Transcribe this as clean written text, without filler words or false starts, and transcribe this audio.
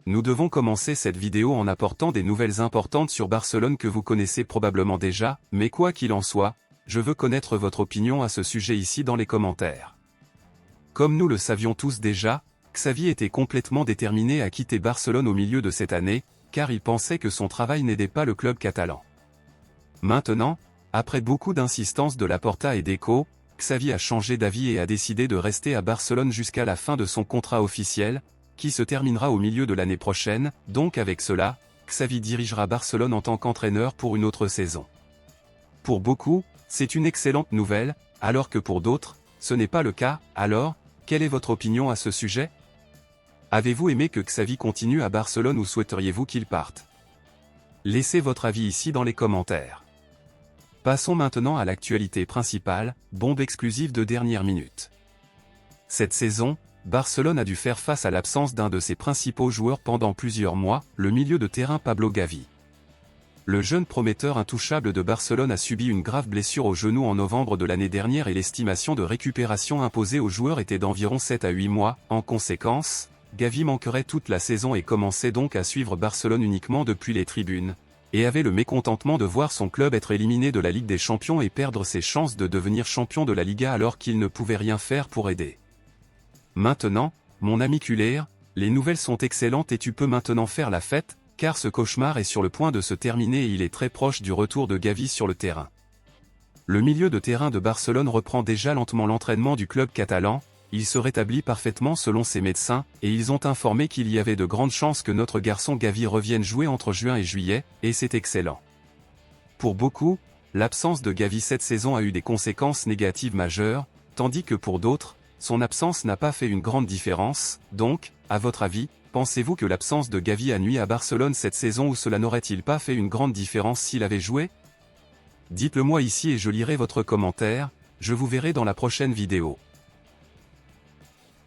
Nous devons commencer cette vidéo en apportant des nouvelles importantes sur Barcelone que vous connaissez probablement déjà, mais quoi qu'il en soit, je veux connaître votre opinion à ce sujet ici dans les commentaires. Comme nous le savions tous déjà, Xavi était complètement déterminé à quitter Barcelone au milieu de cette année, car il pensait que son travail n'aidait pas le club catalan. Maintenant, après beaucoup d'insistance de Laporta et Deco, Xavi a changé d'avis et a décidé de rester à Barcelone jusqu'à la fin de son contrat officiel, qui se terminera au milieu de l'année prochaine, donc avec cela, Xavi dirigera Barcelone en tant qu'entraîneur pour une autre saison. Pour beaucoup, c'est une excellente nouvelle, alors que pour d'autres, ce n'est pas le cas. Alors, quelle est votre opinion à ce sujet ? Avez-vous aimé que Xavi continue à Barcelone ou souhaiteriez-vous qu'il parte? Laissez votre avis ici dans les commentaires. Passons maintenant à l'actualité principale, bombe exclusive de dernière minute. Cette saison, Barcelone a dû faire face à l'absence d'un de ses principaux joueurs pendant plusieurs mois, le milieu de terrain Pablo Gavi. Le jeune prometteur intouchable de Barcelone a subi une grave blessure au genou en novembre de l'année dernière et l'estimation de récupération imposée au joueur était d'environ 7 à 8 mois. En conséquence, Gavi manquerait toute la saison et commençait donc à suivre Barcelone uniquement depuis les tribunes, et avait le mécontentement de voir son club être éliminé de la Ligue des Champions et perdre ses chances de devenir champion de la Liga alors qu'il ne pouvait rien faire pour aider. Maintenant, mon ami Culer, les nouvelles sont excellentes et tu peux maintenant faire la fête, car ce cauchemar est sur le point de se terminer et il est très proche du retour de Gavi sur le terrain. Le milieu de terrain de Barcelone reprend déjà lentement l'entraînement du club catalan, il se rétablit parfaitement selon ses médecins, et ils ont informé qu'il y avait de grandes chances que notre garçon Gavi revienne jouer entre juin et juillet, et c'est excellent. Pour beaucoup, l'absence de Gavi cette saison a eu des conséquences négatives majeures, tandis que pour d'autres, son absence n'a pas fait une grande différence. Donc, à votre avis, pensez-vous que l'absence de Gavi a nui à Barcelone cette saison ou cela n'aurait-il pas fait une grande différence s'il avait joué? Dites-le moi ici et je lirai votre commentaire, je vous verrai dans la prochaine vidéo.